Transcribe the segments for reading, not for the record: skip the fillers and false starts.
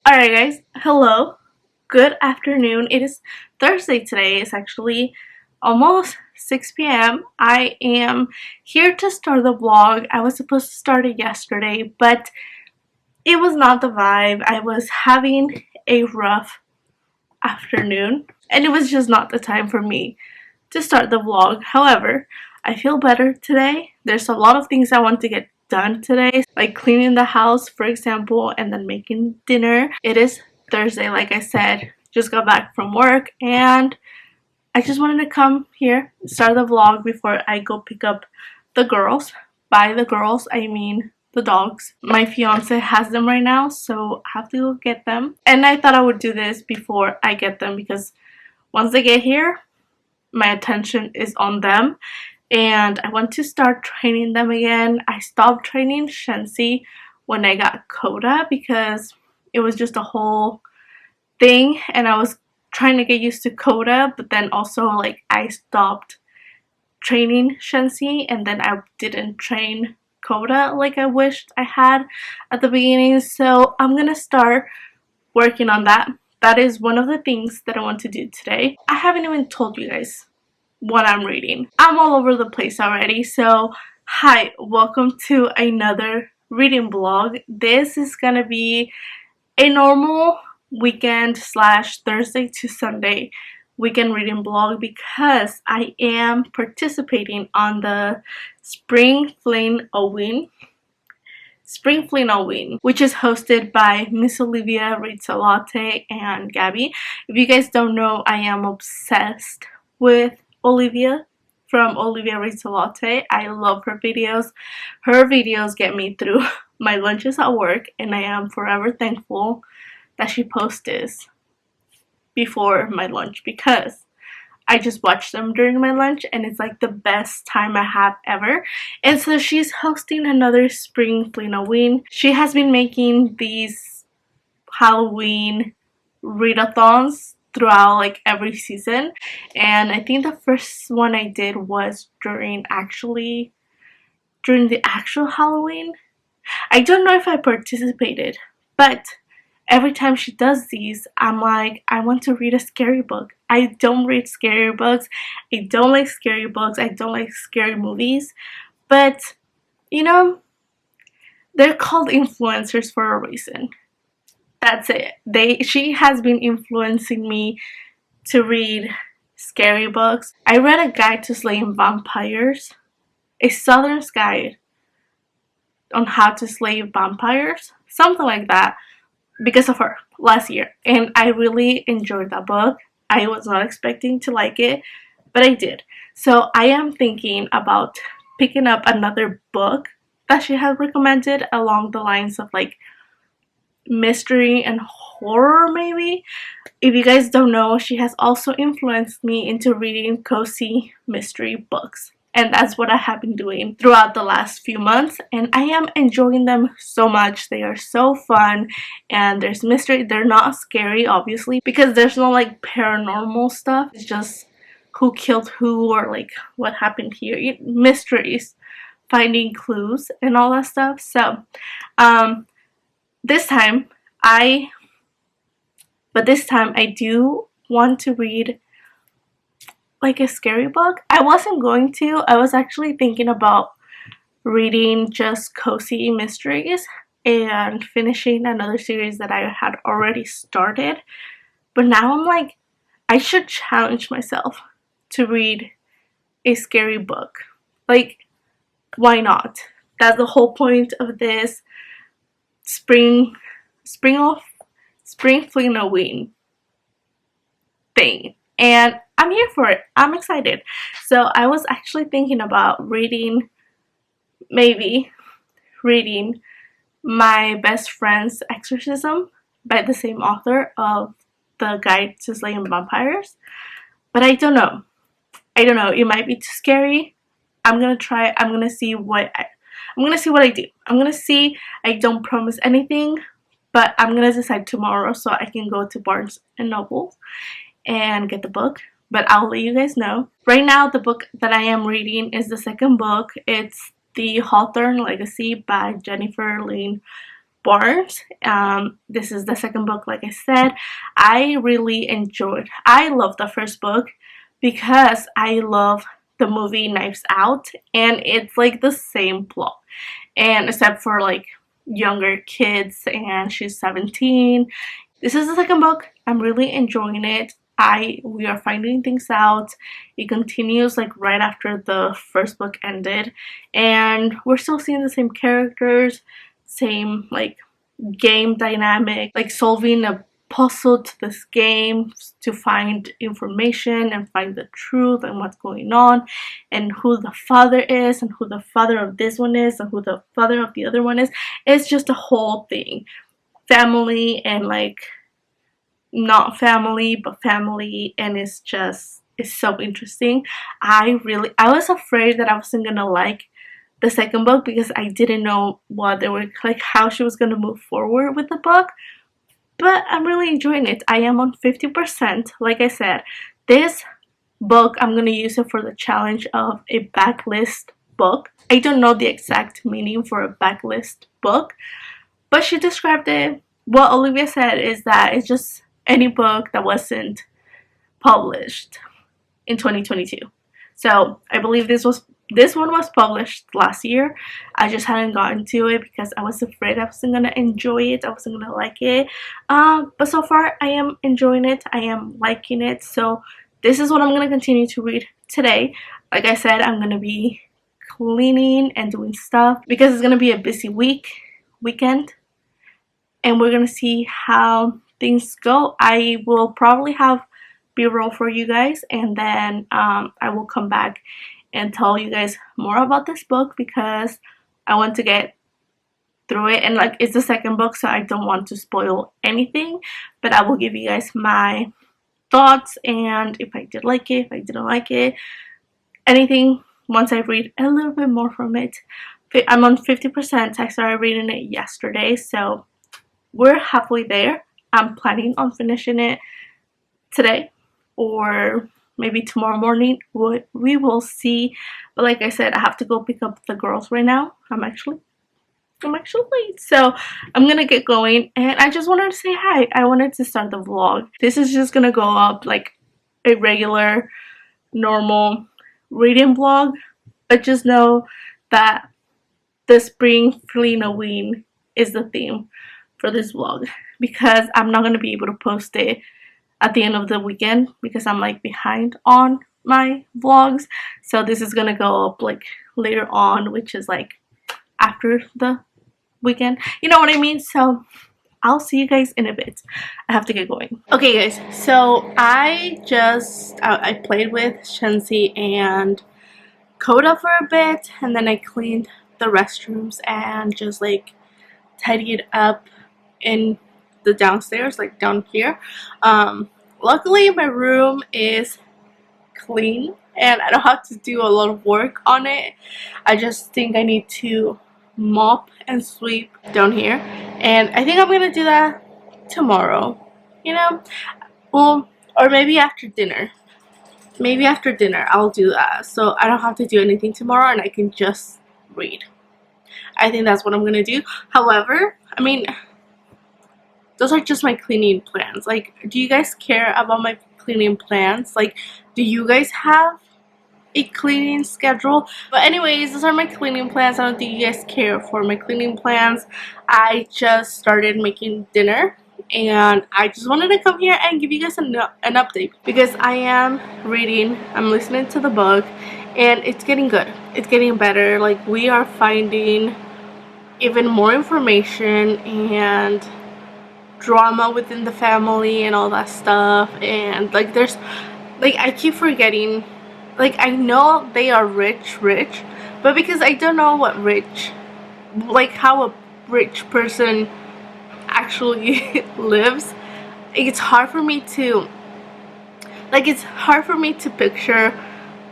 Alright guys, hello, good afternoon. It is Thursday today. It's actually almost 6 p.m. I am here to start the vlog. I was supposed to start it yesterday, but it was not the vibe. I was having a rough afternoon and it was just not the time for me to start the vlog. However, I feel better today. There's a lot of things I want to get done today, like cleaning the house, for example, and then making dinner. It is Thursday, like I said. Just got back from work and I just wanted to come here, start the vlog before I go pick up the girls. By the girls, I mean the dogs. My fiance has them right now, so I have to go get them. And I thought I would do this before I get them because once they get here, my attention is on them and I want to start training them again. I stopped training Shensi when I got Coda because it was just a whole thing and I was trying to get used to Coda, but then also like I stopped training Shensi and then I didn't train Coda like I wished I had at the beginning. So I'm gonna start working on that. That is one of the things that I want to do today. I haven't even told you guys what I'm reading. I'm all over the place already. So hi, welcome to another reading vlog. This is gonna be a normal weekend slash Thursday to Sunday weekend reading vlog because I am participating on the SpringFlingO'Ween, which is hosted by Miss Olivia Rizalote and Gabby. If you guys don't know, I am obsessed with Olivia from Olivia Rizalote. I love her videos. Her videos get me through my lunches at work and I am forever thankful that she posts this before my lunch because I just watch them during my lunch and it's like the best time I have ever. And so she's hosting another SpringFlingO'Ween. She has been making these Halloween readathons throughout like every season, and I think the first one I did was during the actual Halloween. I don't know if I participated, but every time she does these, I'm like, I want to read a scary book. I don't read scary books. I don't like scary books. I don't like scary movies. But, you know, they're called influencers for a reason. That's it. She has been influencing me to read scary books. I read A Guide to Slaying Vampires. A Southern's Guide on How to Slay Vampires. Something like that. Because of her last year, and I really enjoyed that book. I was not expecting to like it, but I did. So I am thinking about picking up another book that she had recommended along the lines of like mystery and horror maybe. If you guys don't know, she has also influenced me into reading cozy mystery books. And that's what I have been doing throughout the last few months. And I am enjoying them so much. They are so fun. And there's mystery. They're not scary, obviously, because there's no like paranormal stuff. It's just who killed who or like what happened here. Mysteries, finding clues and all that stuff. So this time I do want to read like a scary book. I wasn't going to. I was actually thinking about reading just cozy mysteries and finishing another series that I had already started. But now I'm like, I should challenge myself to read a scary book. Like, why not? That's the whole point of this SpringFlingO'Ween thing. And I'm here for it. I'm excited. So I was actually thinking about reading My Best Friend's Exorcism by the same author of The Guide to Slaying Vampires. But I don't know. It might be too scary. I'm gonna try. I'm gonna see what I do. I'm gonna see. I don't promise anything, but I'm gonna decide tomorrow so I can go to Barnes and Noble and get the book. But I'll let you guys know. Right now, the book that I am reading is the second book. It's The Hawthorne Legacy by Jennifer Lynn Barnes. This is the second book, like I said. I really enjoyed. I love the first book because I love the movie Knives Out, and it's like the same plot, and except for like younger kids, and she's 17. This is the second book. I'm really enjoying it. We are finding things out. It continues like right after the first book ended, and we're still seeing the same characters, same like game dynamic, like solving a puzzle to this game to find information and find the truth and what's going on, and who the father is, and who the father of this one is, and who the father of the other one is. It's just a whole thing. Family and like not family but family, and it's so interesting. I was afraid that I wasn't gonna like the second book because I didn't know what they were like, how she was gonna move forward with the book, but I'm really enjoying it. I am on 50%. Like I said, this book I'm gonna use it for the challenge of a backlist book. I don't know the exact meaning for a backlist book, but she described it. What Olivia said is that it's just any book that wasn't published in 2022. So I believe this one was published last year. I just hadn't gotten to it because I was afraid I wasn't gonna enjoy it. I wasn't gonna like it. But so far I am enjoying it. I am liking it. So this is what I'm gonna continue to read today. Like I said, I'm gonna be cleaning and doing stuff because it's gonna be a busy weekend, and we're gonna see how things go. I will probably have B-roll for you guys, and then I will come back and tell you guys more about this book because I want to get through it, and like it's the second book, so I don't want to spoil anything, but I will give you guys my thoughts and if I did like it, if I didn't like it, anything once I read a little bit more from it. I'm on 50%. I started reading it yesterday, so we're halfway there. I'm planning on finishing it today or maybe tomorrow morning. We will see. But like I said, I have to go pick up the girls right now. I'm actually late, so I'm gonna get going. And I just wanted to say hi. I wanted to start the vlog. This is just gonna go up like a regular normal reading vlog, but just know that the SpringFlingO'Ween is the theme for this vlog because I'm not gonna be able to post it at the end of the weekend because I'm like behind on my vlogs. So this is gonna go up like later on, which is like after the weekend, you know what I mean? So I'll see you guys in a bit. I have to get going. Okay guys, so I played with Shensi and Coda for a bit, and then I cleaned the restrooms and just like tidied up in the downstairs, like down here. Luckily my room is clean and I don't have to do a lot of work on it. I just think I need to mop and sweep down here, and I think I'm gonna do that tomorrow, you know. Well, or maybe after dinner. Maybe after dinner I'll do that, so I don't have to do anything tomorrow and I can just read. I think that's what I'm gonna do. However, I mean, those are just my cleaning plans. Like, do you guys care about my cleaning plans? Like, do you guys have a cleaning schedule? But anyways, those are my cleaning plans. I don't think you guys care for my cleaning plans. I just started making dinner and I just wanted to come here and give you guys an update because I am reading, I'm listening to the book, and it's getting good. It's getting better. Like, we are finding even more information and drama within the family and all that stuff, and like there's like I keep forgetting, like I know they are rich, but because I don't know what rich, like how a rich person actually lives, it's hard for me to picture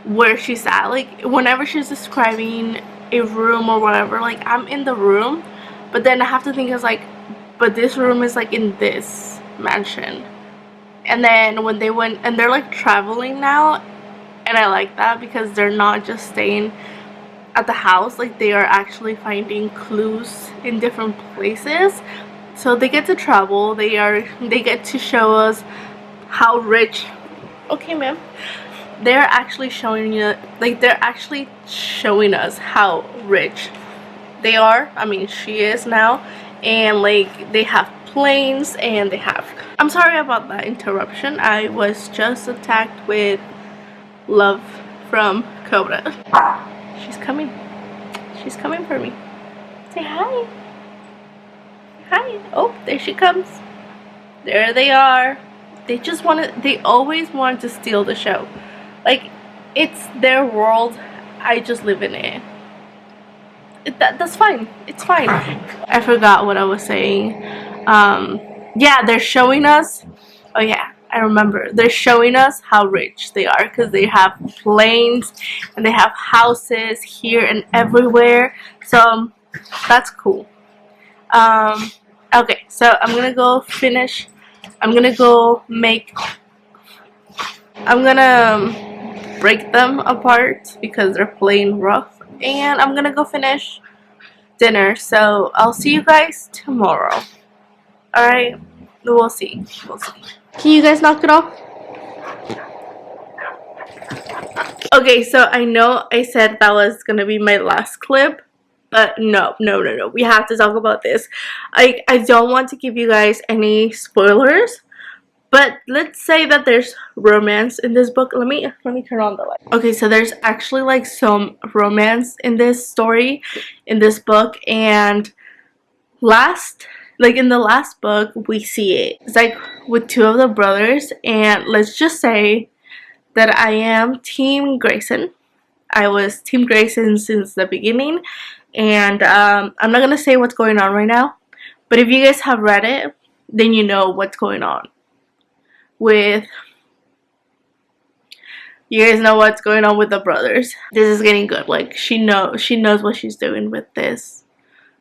where she's at. Like, whenever she's describing a room or whatever, like I'm in the room, but then I have to think, it's like, but this room is like in this mansion. And then when they went, and they're like traveling now, and I like that because they're not just staying at the house. Like, they are actually finding clues in different places, so they get to travel. They get to show us how rich. Okay, ma'am. They're actually showing you, like, they're actually showing us how rich they are. I mean, she is now. And like, they have planes, and they have, I'm sorry about that interruption. I was just attacked with love from Cobra. She's coming. She's coming for me. Say hi. Hi. Oh, there she comes. There they are. They always want to steal the show. Like, it's their world. I just live in it. That's fine. It's fine. I forgot what I was saying. Yeah, they're showing us. Oh yeah, I remember. They're showing us how rich they are because they have planes and they have houses here and everywhere. So that's cool. Okay, so I'm gonna go finish. I'm gonna go make. I'm gonna break them apart because they're playing rough, and I'm gonna go finish dinner. So I'll see you guys tomorrow. Alright, we'll see. Can you guys knock it off? Okay, so I know I said that was gonna be my last clip, but no. We have to talk about this. I don't want to give you guys any spoilers, but let's say that there's romance in this book. Let me turn on the light. Okay, so there's actually like some romance in this story, in this book, and in the last book we see it. It's like with two of the brothers, and let's just say that I am Team Grayson. I was Team Grayson since the beginning, and I'm not gonna say what's going on right now, but if you guys have read it, then you know what's going on with, you guys know what's going on with the brothers. This is getting good. Like, she knows what she's doing with this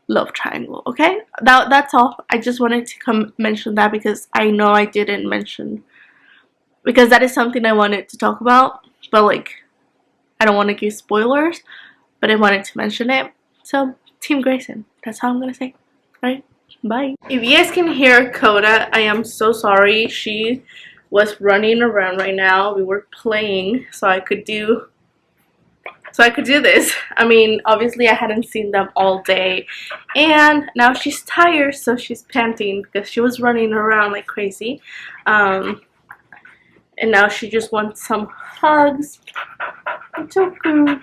love triangle. Okay, that's all. I just wanted to come mention that because I know I didn't mention, because that is something I wanted to talk about, but like, I don't want to give spoilers, but I wanted to mention it. So Team Grayson, that's all I'm gonna say. Alright, bye. If you guys can hear Coda, I am so sorry. She was running around right now. We were playing so I could do this. I mean, obviously I hadn't seen them all day, and now she's tired, so she's panting because she was running around like crazy. And now she just wants some hugs. It's okay.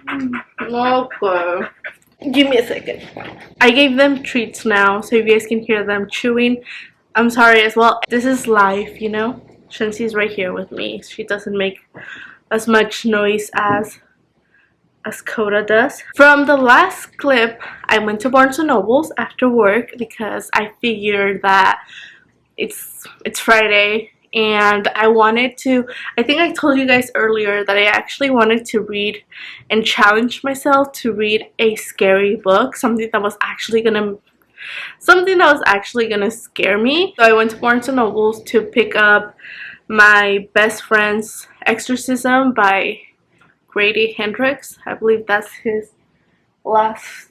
Okay. Give me a second. I gave them treats now, so if you guys can hear them chewing, I'm sorry as well. This is life, you know? Shensi's right here with me. She doesn't make as much noise as Coda does. From the last clip, I went to Barnes & Noble's after work because I figured that it's Friday, and I wanted to, I think I told you guys earlier that I actually wanted to read and challenge myself to read a scary book, something that was actually gonna scare me. So I went to Barnes & Noble's to pick up my best friend's Exorcism by Grady Hendrix. I believe that's his last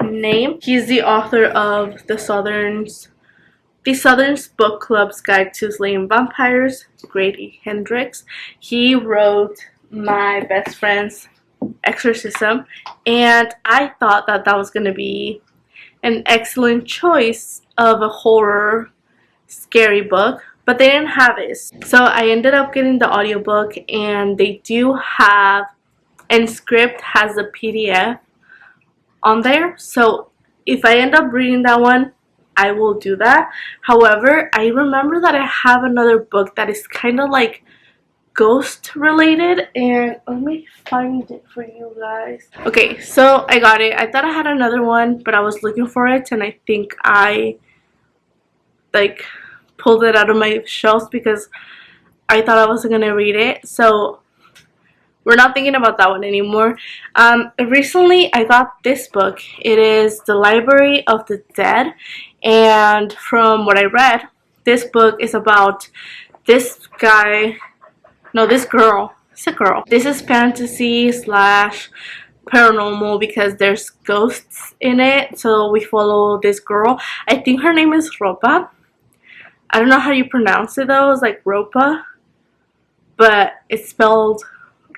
name. He's the author of The Southern's Book Club's Guide to Slaying Vampires, Grady Hendrix. He wrote my best friend's Exorcism, and I thought that that was going to be an excellent choice of a horror scary book, but they didn't have it. So I ended up getting the audiobook, and they do have, and Script has a PDF on there, so if I end up reading that one, I will do that. However, I remember that I have another book that is kind of like ghost related, and let me find it for you guys. Okay, so I got it. I thought I had another one, but I was looking for it, and I think I like pulled it out of my shelves because I thought I wasn't gonna read it. So we're not thinking about that one anymore. Recently I got this book. It is The Library of the Dead, and from what I read, this book is about this guy, no, this girl. It's a girl. This is fantasy slash paranormal because there's ghosts in it. So we follow this girl. I think her name is Ropa. I don't know how you pronounce it though. It's like Ropa, but it's spelled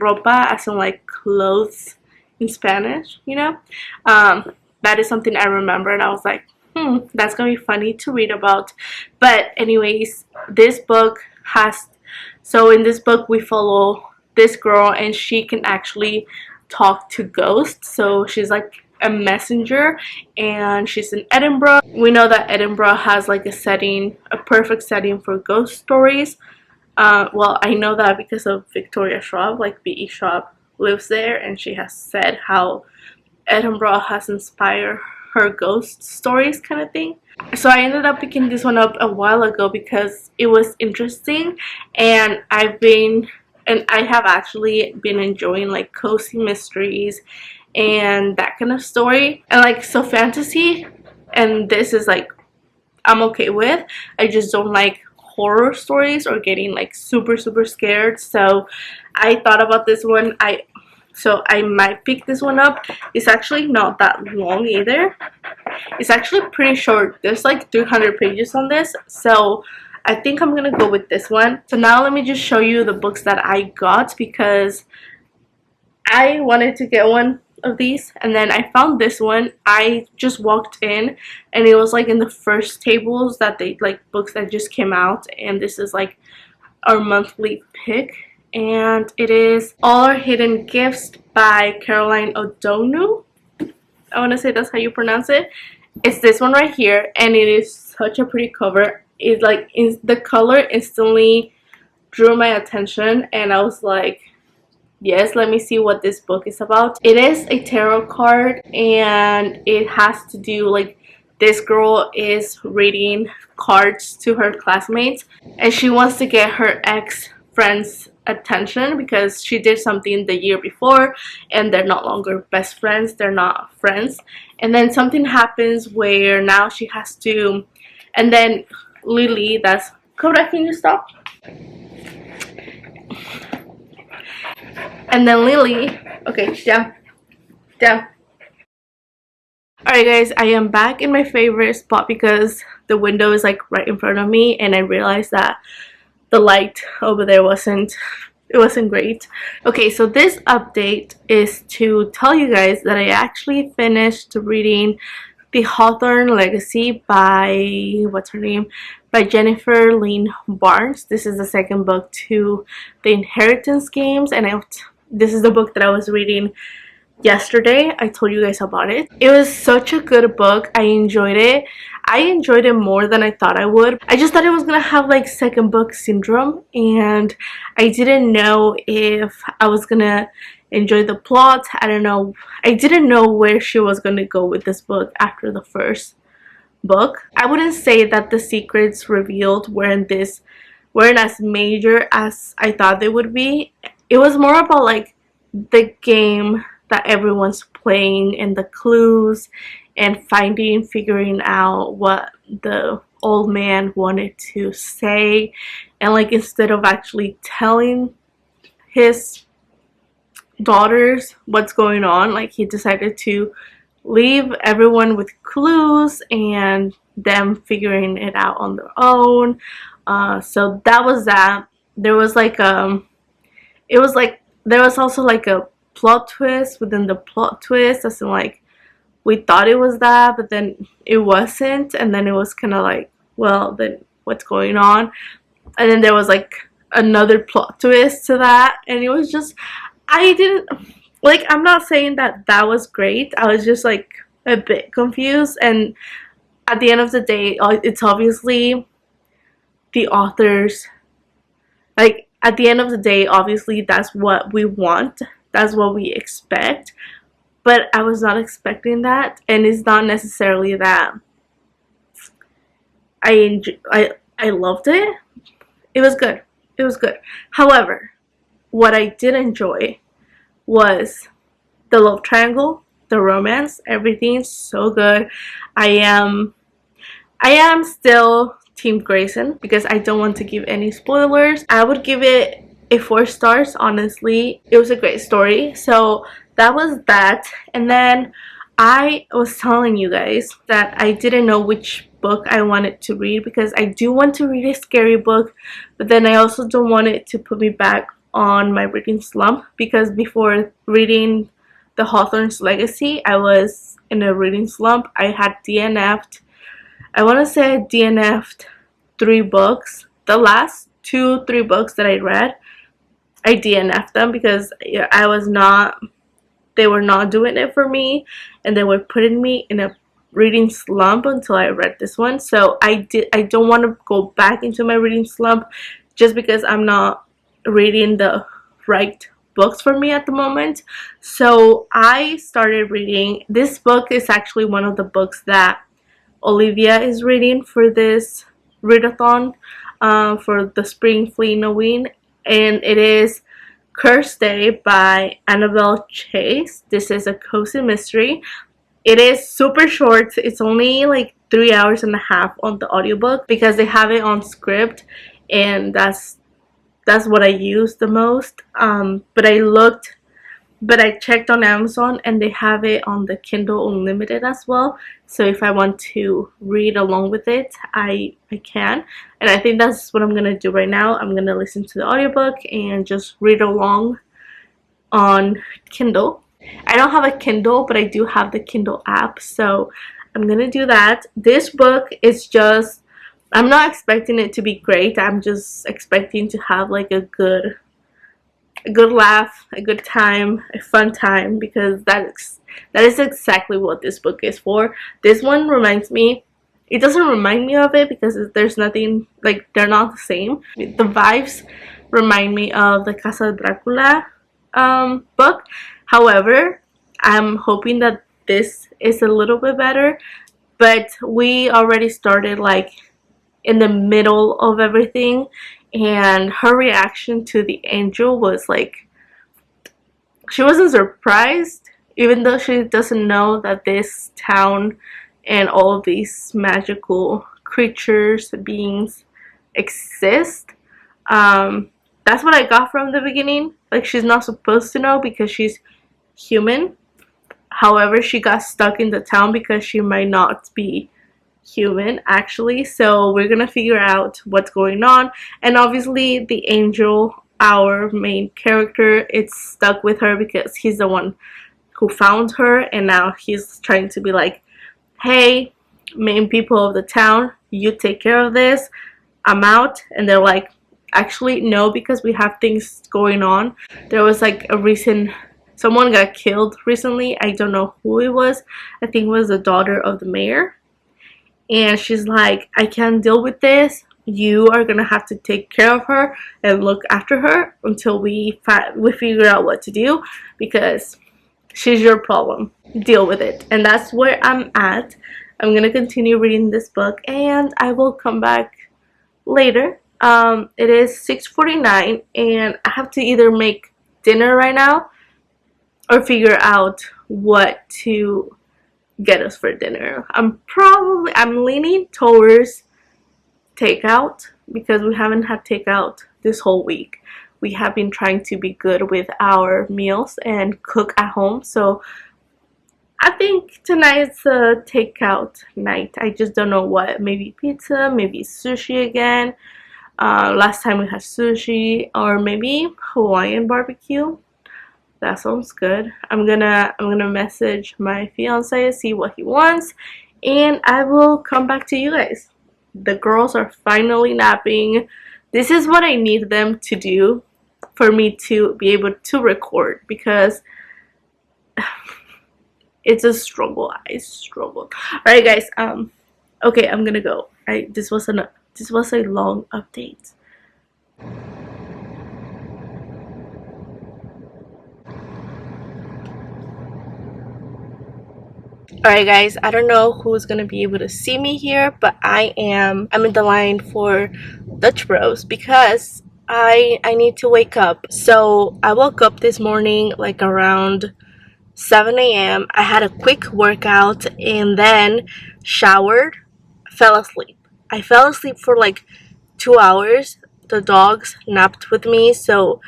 ropa as in like clothes in Spanish, you know. That is something I remember, and I was like, that's gonna be funny to read about. But anyways, this book has, so in this book we follow this girl, and she can actually talk to ghosts. So she's like a messenger, and she's in Edinburgh. We know that Edinburgh has like a perfect setting for ghost stories. Well, I know that because of Victoria Schwab, like B.E. Schwab lives there, and she has said how Edinburgh has inspired her ghost stories kind of thing. So I ended up picking this one up a while ago because it was interesting, and I have actually been enjoying like cozy mysteries and that kind of story. And like, so fantasy, and this is like, I'm okay with. I just don't like horror stories or getting like super scared. So I thought about this one. So I might pick this one up. It's actually not that long either. It's actually pretty short. There's like 300 pages on this, so I think I'm gonna go with this one. So now let me just show you the books that I got, because I wanted to get one of these, and then I found this one. I just walked in and it was like in the first tables that they like books that just came out, and this is like our monthly pick, and it is All Our Hidden Gifts by Caroline O'Donoghue. I want to say that's how you pronounce it. It's this one right here, and it is such a pretty cover. It's like the color instantly drew my attention, and I was like, yes, let me see what this book is about. It is a tarot card, and it has to do like, this girl is reading cards to her classmates, and she wants to get her ex-friend's attention because she did something the year before, and they're no longer best friends, they're not friends. And then something happens where now she has to, and then Lily, that's Cobra, can you stop? And then Lily, okay, down. Alright guys, I am back in my favorite spot because the window is like right in front of me, and I realized that the light over there wasn't great. Okay, so this update is to tell you guys that I actually finished reading The Hawthorne Legacy by, what's her name? By Jennifer Lynn Barnes. This is the second book to the Inheritance Games, and this is the book that I was reading yesterday. I told you guys about it. It was such a good book. I enjoyed it. I enjoyed it more than I thought I would. I just thought it was gonna have like second book syndrome, and I didn't know if I was gonna enjoy the plot. I don't know. I didn't know where she was gonna go with this book after the first book. I wouldn't say that the secrets revealed weren't as major as I thought they would be. It was more about like the game that everyone's playing and the clues and figuring out what the old man wanted to say, and like instead of actually telling his daughters what's going on, like he decided to leave everyone with clues and them figuring it out on their own. So that was that. There was like there was also like a plot twist within the plot twist, as in like we thought it was that, but then it wasn't, and then it was kind of like, well, then what's going on? And then there was like another plot twist to that, and it was just, I didn't like, I'm not saying that that was great. I was just like a bit confused, and at the end of the day, it's obviously the authors, like at the end of the day, obviously that's what we want, that's what we expect, but I was not expecting that, and it's not necessarily that I loved it. It was good. It was good. However, what I did enjoy was the love triangle, the romance, everything's so good. I am still Team Grayson because I don't want to give any spoilers. I would give it a 4 stars, honestly. It was a great story. So that was that. And then I was telling you guys that I didn't know which book I wanted to read, because I do want to read a scary book, but then I also don't want it to put me back on my reading slump, because before reading The Hawthorne's Legacy, I was in a reading slump. I had DNF'd. I want to say I DNF'd 3 books. The last 2-3 books that I read, I DNF'd them because I was not, they were not doing it for me, and they were putting me in a reading slump until I read this one. So I don't want to go back into my reading slump just because I'm not reading the right books for me at the moment. So I started reading this book. Is actually one of the books that Olivia is reading for this readathon, for the SpringFlingO'Ween, and it is Cursed Day by Annabelle Chase. This is a cozy mystery. It is super short. It's only like 3 hours and a half on the audiobook, because they have it on script, and that's what I use the most. But I checked on Amazon and they have it on the Kindle Unlimited as well. So if I want to read along with it, I can. And I think that's what I'm going to do right now. I'm going to listen to the audiobook and just read along on Kindle. I don't have a Kindle, but I do have the Kindle app. So I'm going to do that. This book is just, I'm not expecting it to be great. I'm just expecting to have like a good laugh, a good time, a fun time, because that is exactly what this book is for. This one reminds me, it doesn't remind me of it because there's nothing, like, they're not the same. The vibes remind me of the Casa de Dracula book. However, I'm hoping that this is a little bit better, but we already started like in the middle of everything, and her reaction to the angel was like, she wasn't surprised, even though she doesn't know that this town and all of these magical creatures, beings exist. That's what I got from the beginning. Like, she's not supposed to know because she's human. However, she got stuck in the town because she might not be human actually. So we're gonna figure out what's going on. And obviously the angel, our main character, it's stuck with her because he's the one who found her, and now he's trying to be like, hey, main people of the town, you take care of this, I'm out. And they're like, actually no, because we have things going on. There was like a recent, someone got killed recently. I don't know who it was. I think it was the daughter of the mayor. And she's like, I can't deal with this. You are gonna have to take care of her and look after her until we figure out what to do, because she's your problem. Deal with it. And that's where I'm at. I'm gonna continue reading this book and I will come back later. It is 6:49 and I have to either make dinner right now or figure out what to get us for dinner. I'm leaning towards takeout because we haven't had takeout this whole week. We have been trying to be good with our meals and cook at home, so I think tonight's a takeout night. I just don't know what. Maybe pizza, maybe sushi again. Last time we had sushi, or maybe Hawaiian barbecue. That sounds good. I'm gonna message my fiance, see what he wants, and I will come back to you guys. The girls are finally napping. This is what I need them to do for me to be able to record, because it's a struggle. I struggle. Alright guys, okay, I'm gonna go. This was a long update. Alright guys, I don't know who's gonna be able to see me here, but I'm in the line for Dutch Bros because I need to wake up. So I woke up this morning like around 7 a.m. I had a quick workout and then showered, fell asleep. I fell asleep for like 2 hours. The dogs napped with me, so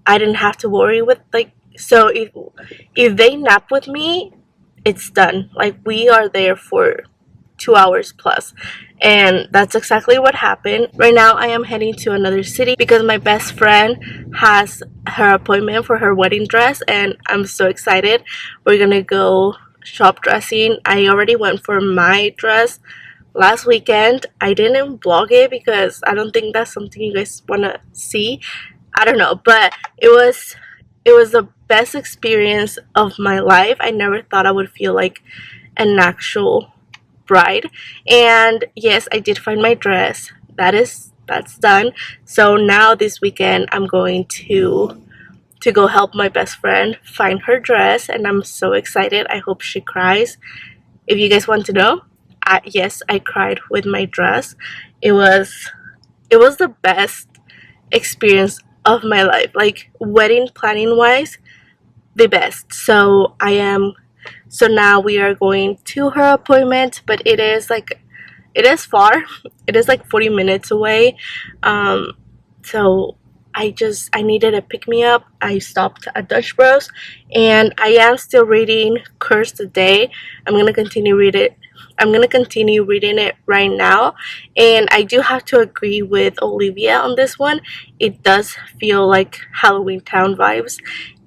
I didn't have to worry with like So if they nap with me, it's done. Like, we are there for 2 hours plus. And that's exactly what happened. Right now I am heading to another city because my best friend has her appointment for her wedding dress, and I'm so excited. We're gonna go shop dressing. I already went for my dress last weekend. I didn't vlog it because I don't think that's something you guys want to see. I don't know, but it was the best experience of my life. I never thought I would feel like an actual bride. And yes, I did find my dress. That's done. So now this weekend I'm going to go help my best friend find her dress, and I'm so excited. I hope she cries. If you guys want to know, yes, I cried with my dress. It was it was the best experience of my life. Like, wedding planning wise, the best. So now we are going to her appointment, but it is far. It is like 40 minutes away. So I needed a pick me up. I stopped at Dutch Bros, and I am still reading Curse the Day. I'm gonna continue read it. I'm gonna continue reading it right now, and I do have to agree with Olivia on this one. It does feel like Halloween Town vibes,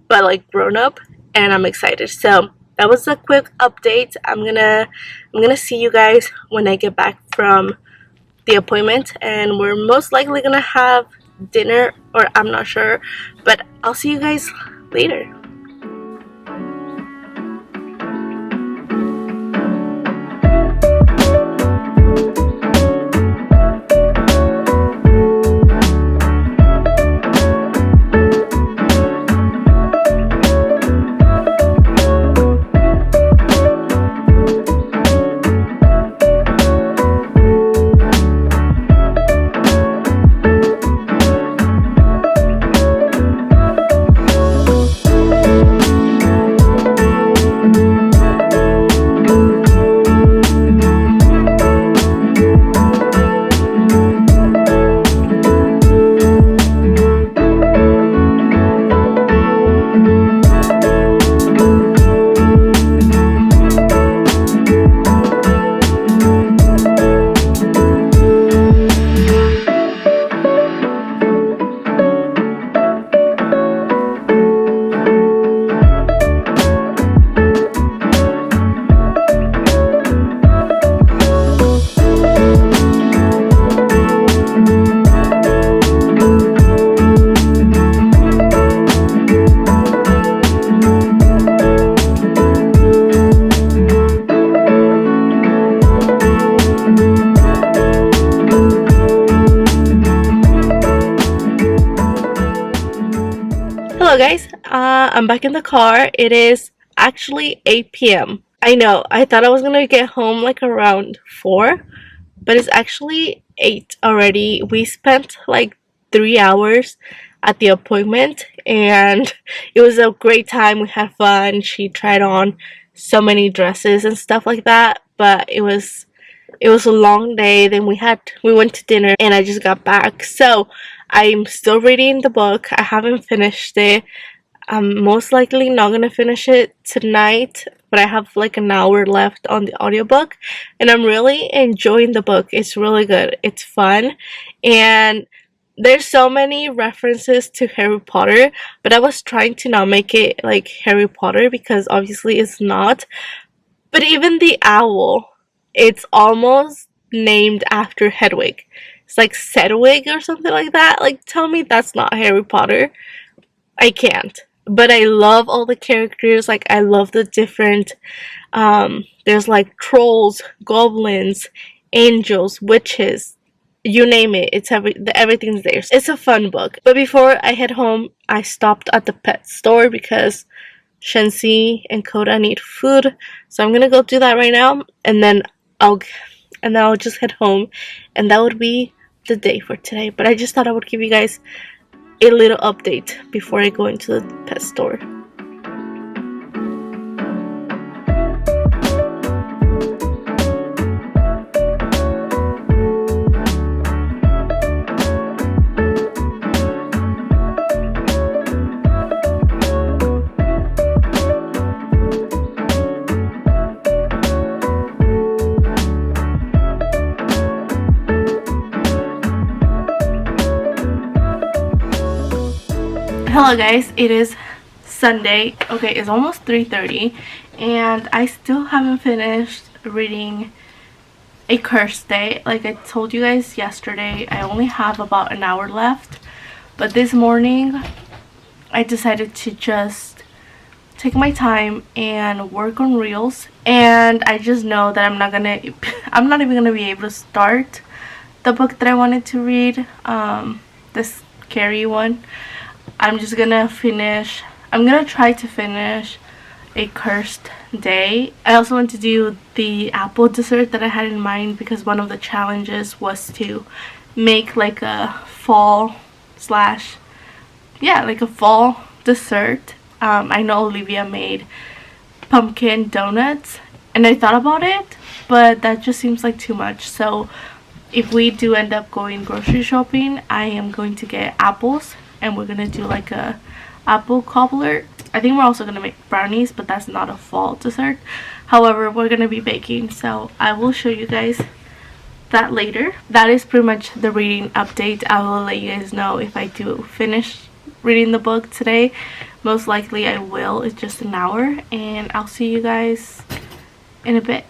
but like grown up, and I'm excited. So that was a quick update. I'm gonna see you guys when I get back from the appointment, and we're most likely gonna have dinner, or I'm not sure, but I'll see you guys later. Hello guys, I'm back in the car. It is actually 8 p.m. I know, I thought I was gonna get home like around 4, but it's actually 8 already. We spent like 3 hours at the appointment, and it was a great time. We had fun. She tried on so many dresses and stuff like that, but it was a long day. Then we went to dinner, and I just got back. So I'm still reading the book. I haven't finished it. I'm most likely not gonna finish it tonight, but I have like an hour left on the audiobook, and I'm really enjoying the book. It's really good. It's fun, and there's so many references to Harry Potter, but I was trying to not make it like Harry Potter because obviously it's not. But even the owl, it's almost named after Hedwig. It's like Sedwig or something like that. Like, tell me that's not Harry Potter. I can't. But I love all the characters. Like, I love the different, there's like trolls, goblins, angels, witches, you name it. Everything's there. It's a fun book. But before I head home, I stopped at the pet store because Shensi and Coda need food. So I'm gonna go do that right now, and then I'll just head home, and that would be the day for today. But I just thought I would give you guys a little update before I go into the pet store. Hello guys, it is Sunday. Okay, it's almost 3:30 and I still haven't finished reading A Cursed Day. Like I told you guys yesterday, I only have about an hour left. But this morning, I decided to just take my time and work on reels. And I just know that I'm not even gonna be able to start the book that I wanted to read, the scary one. I'm gonna try to finish A Cursed Day. I also want to do the apple dessert that I had in mind because one of the challenges was to make like a fall dessert. I know Olivia made pumpkin donuts and I thought about it, but that just seems like too much. So if we do end up going grocery shopping, I am going to get apples and we're gonna do like a apple cobbler. I think we're also gonna make brownies, but that's not a fall dessert. However, we're gonna be baking, so I will show you guys that later. That is pretty much the reading update. I will let you guys know if I do finish reading the book today. Most likely I will. It's just an hour, and I'll see you guys in a bit.